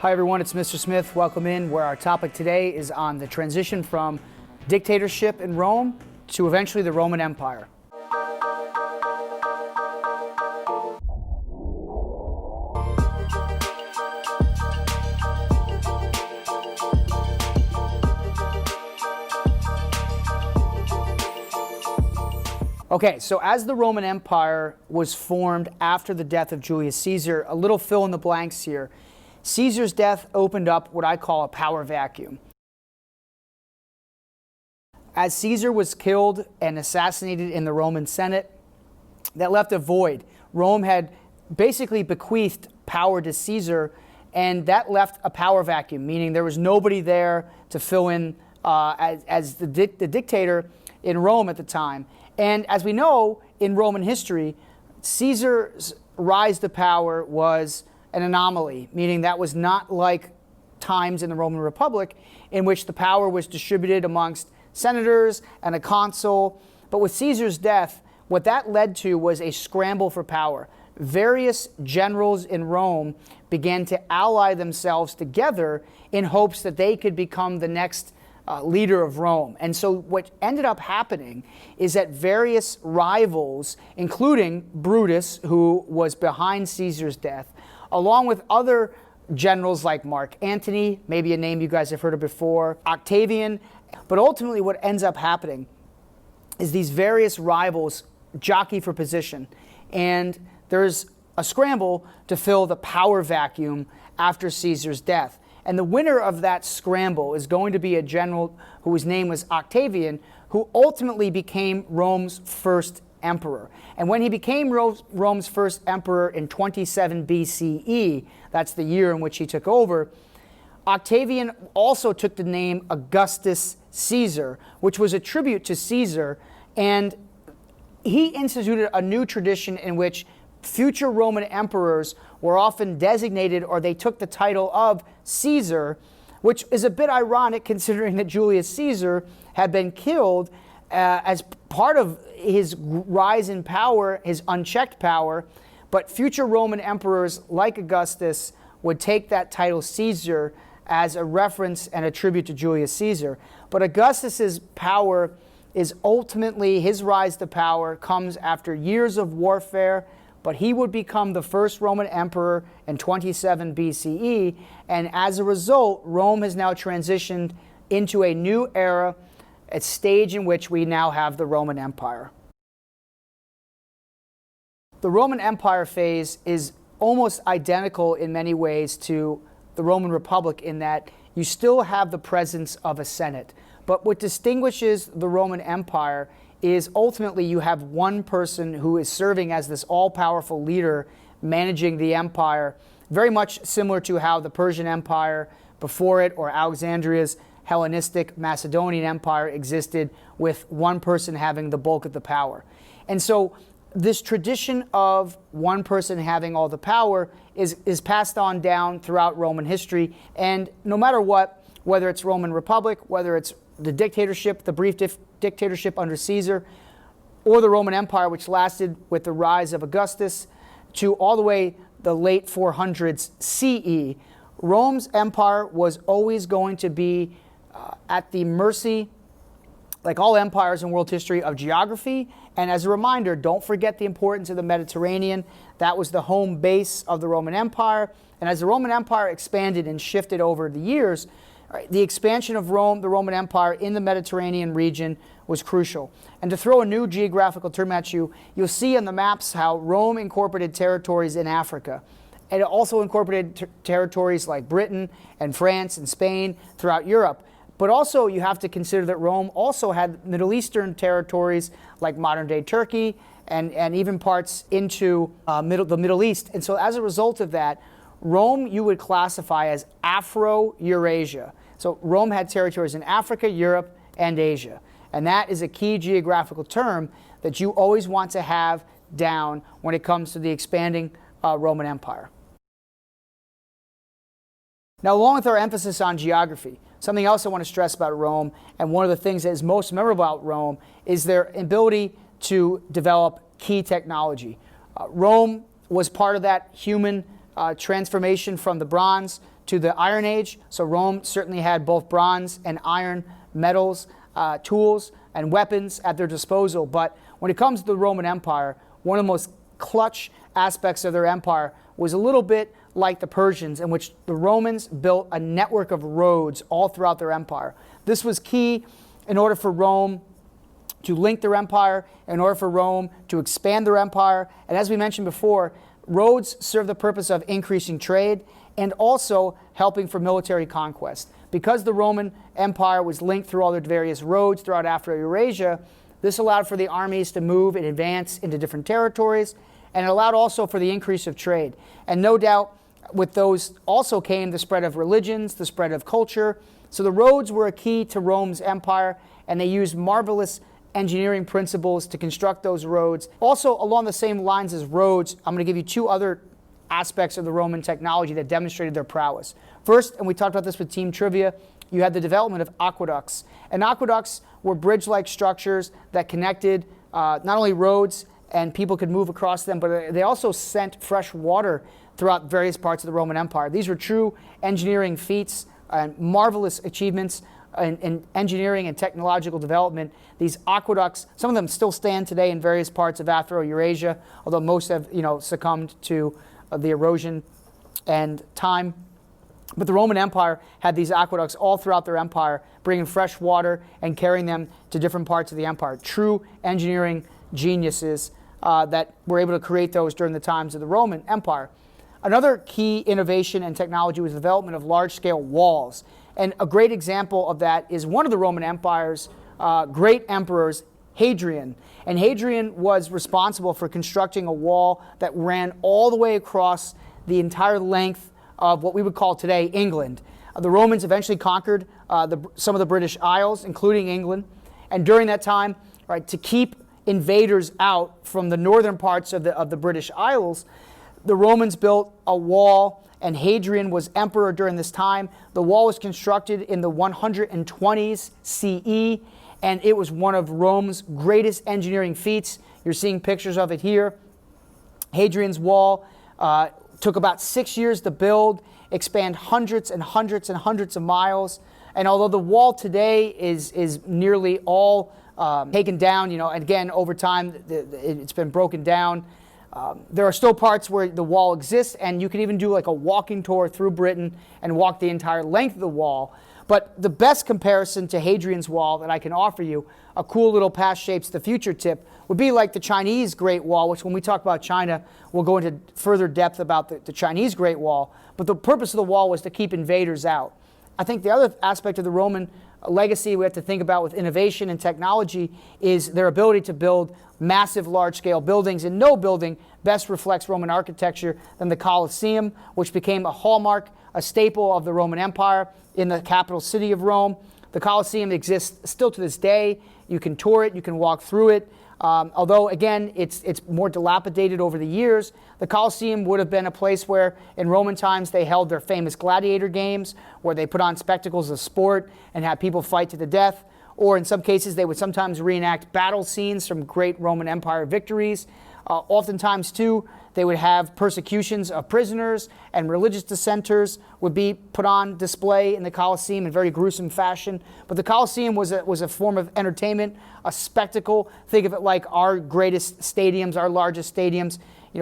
Hi everyone, it's Mr. Smith. Welcome in, where our topic today is on the transition from dictatorship in Rome to eventually the Roman Empire. Okay, so as the Roman Empire was formed after the death of Julius Caesar, a little fill in the blanks here. Caesar's death opened up what I call a power vacuum. As Caesar was killed and assassinated in the Roman Senate, that left a void. Rome had basically bequeathed power to Caesar, and that left a power vacuum, meaning there was nobody there to fill in as the dictator in Rome at the time. And as we know in Roman history, Caesar's rise to power was an anomaly, meaning that was not like times in the Roman Republic in which the power was distributed amongst senators and a consul. But with Caesar's death, what that led to was a scramble for power. Various generals in Rome began to ally themselves together in hopes that they could become the next leader of Rome. And so what ended up happening is that various rivals, including Brutus, who was behind Caesar's death, along with other generals like Mark Antony, maybe a name you guys have heard of before, Octavian. But ultimately what ends up happening is these various rivals jockey for position. And there's a scramble to fill the power vacuum after Caesar's death. And the winner of that scramble is going to be a general whose name was Octavian, who ultimately became Rome's first emperor. And when he became Rome's first emperor in 27 BCE, that's the year in which he took over, Octavian also took the name Augustus Caesar, which was a tribute to Caesar, and he instituted a new tradition in which future Roman emperors were often designated, or they took the title of Caesar, which is a bit ironic considering that Julius Caesar had been killed as part of his rise in power, his unchecked power. But future Roman emperors like Augustus would take that title Caesar as a reference and a tribute to Julius Caesar. But Augustus's power is ultimately, his rise to power comes after years of warfare, but he would become the first Roman emperor in 27 BCE, and as a result, Rome has now transitioned into a new era, a stage in which we now have the Roman Empire. The Roman Empire phase is almost identical in many ways to the Roman Republic in that you still have the presence of a Senate. But what distinguishes the Roman Empire is ultimately you have one person who is serving as this all-powerful leader managing the empire, very much similar to how the Persian Empire before it, or Alexandria's Hellenistic Macedonian Empire, existed, with one person having the bulk of the power. And so this tradition of one person having all the power is passed on down throughout Roman history. And no matter what, whether it's Roman Republic, whether it's the dictatorship, the brief dictatorship under Caesar, or the Roman Empire, which lasted with the rise of Augustus to all the way the late 400s CE, Rome's empire was always going to be at the mercy, like all empires in world history, of geography. And as a reminder, don't forget the importance of the Mediterranean. That was the home base of the Roman Empire. And as the Roman Empire expanded and shifted over the years, the expansion of Rome, the Roman Empire, in the Mediterranean region was crucial. And to throw a new geographical term at you, you'll see on the maps how Rome incorporated territories in Africa. And it also incorporated territories like Britain and France and Spain throughout Europe. But also you have to consider that Rome also had Middle Eastern territories like modern-day Turkey and even parts into the Middle East. And so as a result of that, Rome you would classify as Afro-Eurasia. So Rome had territories in Africa, Europe, and Asia. And that is a key geographical term that you always want to have down when it comes to the expanding Roman Empire. Now, along with our emphasis on geography, something else I want to stress about Rome, and one of the things that is most memorable about Rome, is their ability to develop key technology. Rome was part of that human transformation from the Bronze to the Iron Age. So Rome certainly had both bronze and iron metals, tools, and weapons at their disposal. But when it comes to the Roman Empire, one of the most clutch aspects of their empire was a little bit like the Persians, in which the Romans built a network of roads all throughout their empire. This was key in order for Rome to link their empire, in order for Rome to expand their empire. And as we mentioned before, roads serve the purpose of increasing trade and also helping for military conquest. Because the Roman Empire was linked through all their various roads throughout Afro-Eurasia, this allowed for the armies to move and advance into different territories, and it allowed also for the increase of trade. And no doubt, with those also came the spread of religions, the spread of culture. So the roads were a key to Rome's empire, and they used marvelous engineering principles to construct those roads. Also, along the same lines as roads, I'm going to give you two other aspects of the Roman technology that demonstrated their prowess. First, and we talked about this with Team Trivia, you had the development of aqueducts. And aqueducts were bridge-like structures that connected not only roads and people could move across them, but they also sent fresh water throughout various parts of the Roman Empire. These were true engineering feats and marvelous achievements in engineering and technological development. These aqueducts, some of them still stand today in various parts of Afro-Eurasia, although most have succumbed to the erosion and time. But the Roman Empire had these aqueducts all throughout their empire, bringing fresh water and carrying them to different parts of the empire. True engineering geniuses that were able to create those during the times of the Roman Empire. Another key innovation and technology was the development of large-scale walls. And a great example of that is one of the Roman Empire's great emperors, Hadrian. And Hadrian was responsible for constructing a wall that ran all the way across the entire length of what we would call today England. The Romans eventually conquered some of the British Isles, including England. And during that time, right, to keep invaders out from the northern parts of the British Isles, the Romans built a wall, and Hadrian was emperor during this time. The wall was constructed in the 120s CE, and it was one of Rome's greatest engineering feats. You're seeing pictures of it here. Hadrian's wall took about 6 years to build, expand hundreds and hundreds and hundreds of miles. And although the wall today is nearly all taken down, and again, over time, it's been broken down. There are still parts where the wall exists, and you can even do like a walking tour through Britain and walk the entire length of the wall. But the best comparison to Hadrian's Wall that I can offer you, a cool little past shapes the future tip, would be like the Chinese Great Wall, which when we talk about China, we'll go into further depth about the Chinese Great Wall. But the purpose of the wall was to keep invaders out. I think the other aspect of the Roman legacy we have to think about with innovation and technology is their ability to build massive large-scale buildings, and no building best reflects Roman architecture than the Colosseum, which became a hallmark, a staple of the Roman Empire in the capital city of Rome. The Colosseum exists still to this day. You can tour it, you can walk through it. Although, again, it's more dilapidated over the years, the Colosseum would have been a place where, in Roman times, they held their famous gladiator games, where they put on spectacles of sport and had people fight to the death. Or in some cases, they would sometimes reenact battle scenes from great Roman Empire victories. Oftentimes, too, they would have persecutions of prisoners, and religious dissenters would be put on display in the Colosseum in very gruesome fashion. But the Colosseum was a form of entertainment, a spectacle. Think of it like our greatest stadiums, our largest stadiums.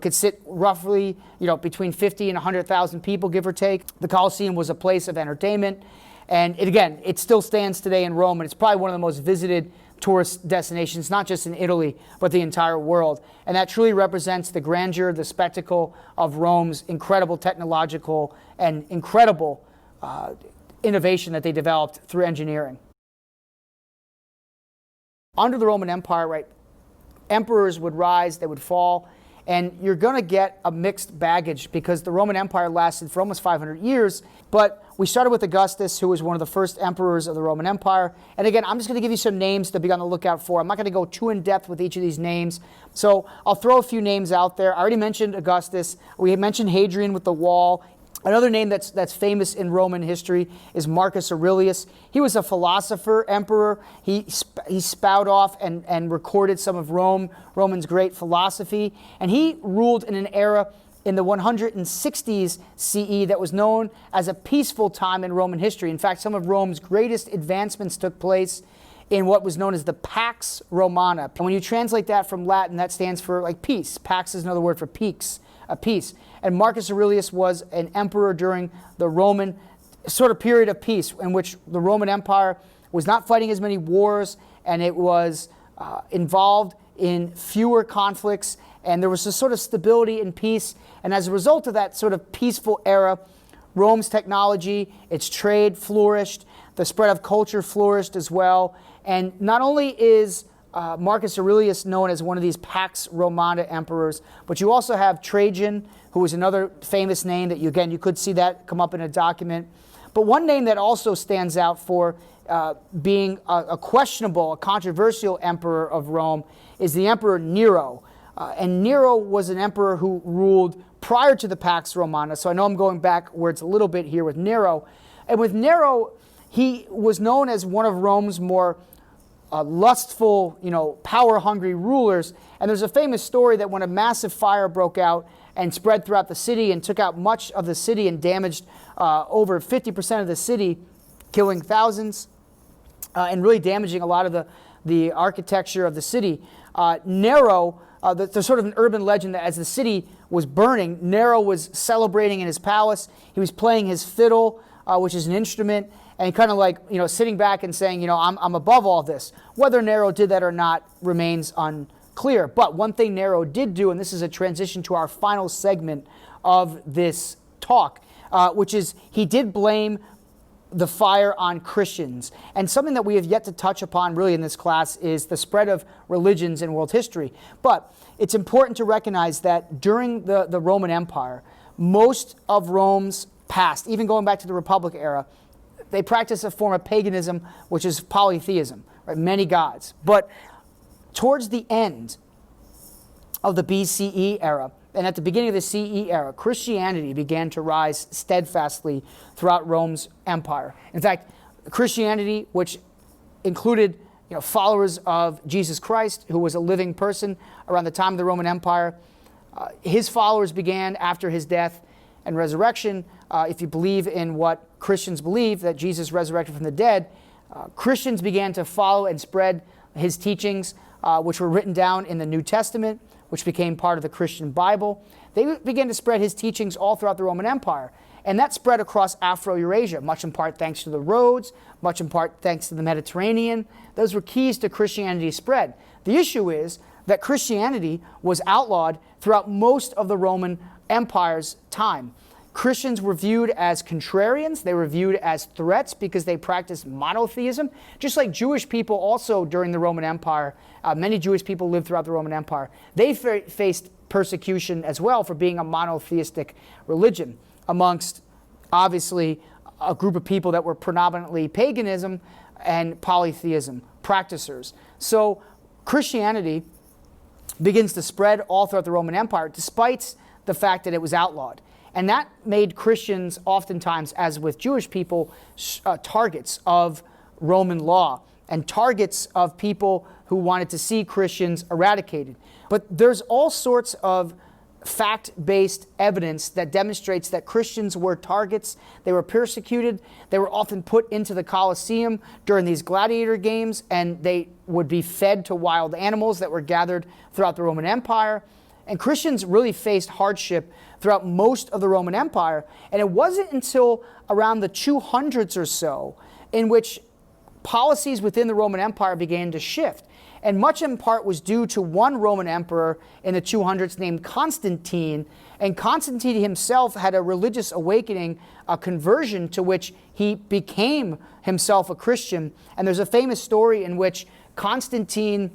Could sit roughly, between 50 and 100,000 people, give or take. The Colosseum was a place of entertainment. And again, it still stands today in Rome, and it's probably one of the most visited tourist destinations, not just in Italy, but the entire world. And that truly represents the grandeur, the spectacle of Rome's incredible technological and incredible innovation that they developed through engineering. Under the Roman Empire, right, emperors would rise, they would fall, and you're going to get a mixed baggage because the Roman Empire lasted for almost 500 years. But we started with Augustus, who was one of the first emperors of the Roman Empire. And again, I'm just going to give you some names to be on the lookout for. I'm not going to go too in-depth with each of these names. So I'll throw a few names out there. I already mentioned Augustus. We mentioned Hadrian with the wall. Another name that's famous in Roman history is Marcus Aurelius. He was a philosopher, emperor. He spout off and recorded some of Roman's great philosophy. And he ruled in an era in the 160s CE that was known as a peaceful time in Roman history. In fact, some of Rome's greatest advancements took place in what was known as the Pax Romana. And when you translate that from Latin, that stands for like peace. Pax is another word for peace, a peace. And Marcus Aurelius was an emperor during the Roman sort of period of peace in which the Roman Empire was not fighting as many wars, and it was involved in fewer conflicts, and there was a sort of stability and peace. And as a result of that sort of peaceful era, Rome's technology, its trade flourished, the spread of culture flourished as well. And not only is Marcus Aurelius known as one of these Pax Romana emperors, but you also have Trajan, who is another famous name that you could see that come up in a document. But one name that also stands out for being a questionable, a controversial emperor of Rome is the Emperor Nero. And Nero was an emperor who ruled prior to the Pax Romana. So I know I'm going backwards a little bit here with Nero. And with Nero, he was known as one of Rome's more lustful, power-hungry rulers. And there's a famous story that when a massive fire broke out and spread throughout the city and took out much of the city and damaged over 50% of the city, killing thousands and really damaging a lot of the architecture of the city, Nero, there's sort of an urban legend that as the city was burning, Nero was celebrating in his palace. He was playing his fiddle, which is an instrument, and kind of like, sitting back and saying, I'm above all this. Whether Nero did that or not remains unclear. But one thing Nero did do, and this is a transition to our final segment of this talk, which is he did blame the fire on Christians. And something that we have yet to touch upon really in this class is the spread of religions in world history. But it's important to recognize that during the Roman Empire, most of Rome's past, even going back to the Republic era, they practiced a form of paganism, which is polytheism, right? Many gods. But towards the end of the BCE era, and at the beginning of the CE era, Christianity began to rise steadfastly throughout Rome's empire. In fact, Christianity, which included followers of Jesus Christ, who was a living person around the time of the Roman Empire, his followers began after his death and resurrection. If you believe in what Christians believe, that Jesus resurrected from the dead, Christians began to follow and spread his teachings, which were written down in the New Testament, which became part of the Christian Bible. They began to spread his teachings all throughout the Roman Empire. And that spread across Afro-Eurasia, much in part thanks to the roads, much in part thanks to the Mediterranean. Those were keys to Christianity's spread. The issue is that Christianity was outlawed throughout most of the Roman Empire's time. Christians were viewed as contrarians. They were viewed as threats because they practiced monotheism. Just like Jewish people also during the Roman Empire, many Jewish people lived throughout the Roman Empire. They faced persecution as well for being a monotheistic religion amongst, obviously, a group of people that were predominantly paganism and polytheism practicers. So Christianity begins to spread all throughout the Roman Empire despite the fact that it was outlawed. And that made Christians oftentimes, as with Jewish people, targets of Roman law and targets of people who wanted to see Christians eradicated. But there's all sorts of fact-based evidence that demonstrates that Christians were targets. They were persecuted. They were often put into the Colosseum during these gladiator games, and they would be fed to wild animals that were gathered throughout the Roman Empire. And Christians really faced hardship throughout most of the Roman Empire. And it wasn't until around the 200s or so in which policies within the Roman Empire began to shift. And much in part was due to one Roman emperor in the 200s named Constantine. And Constantine himself had a religious awakening, a conversion to which he became himself a Christian. And there's a famous story in which Constantine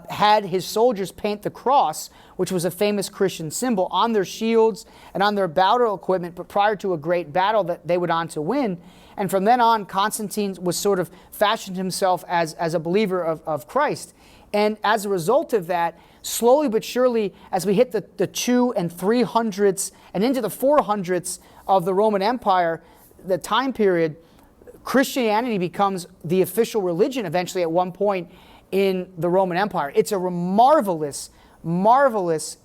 had his soldiers paint the cross, which was a famous Christian symbol, on their shields and on their battle equipment, but prior to a great battle that they would on to win. And from then on, Constantine was sort of fashioned himself as a believer of Christ. And as a result of that, slowly but surely, as we hit the 200s and 300s and into the 400s of the Roman Empire, the time period, Christianity becomes the official religion eventually at one point in the Roman Empire. It's a marvelous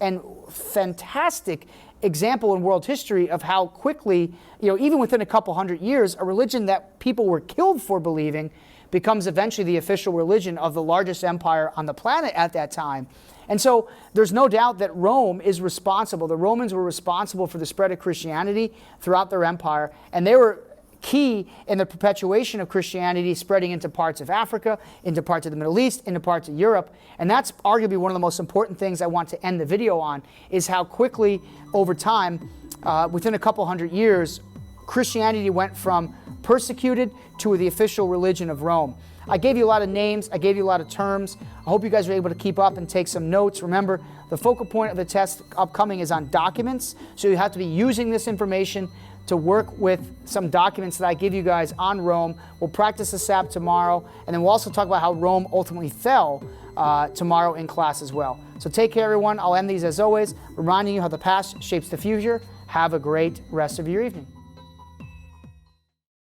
and fantastic example in world history of how quickly, even within a couple hundred years, a religion that people were killed for believing becomes eventually the official religion of the largest empire on the planet at that time. And so there's no doubt that Rome is responsible. The Romans were responsible for the spread of Christianity throughout their empire, and they were key in the perpetuation of Christianity spreading into parts of Africa, into parts of the Middle East, into parts of Europe. And that's arguably one of the most important things I want to end the video on, is how quickly over time, within a couple hundred years, Christianity went from persecuted to the official religion of Rome. I gave you a lot of names, I gave you a lot of terms. I hope you guys were able to keep up and take some notes. Remember, the focal point of the test upcoming is on documents, so you have to be using this information to work with some documents that I give you guys on Rome. We'll practice the SAP tomorrow, and then we'll also talk about how Rome ultimately fell tomorrow in class as well. So take care, everyone. I'll end these as always, reminding you how the past shapes the future. Have a great rest of your evening.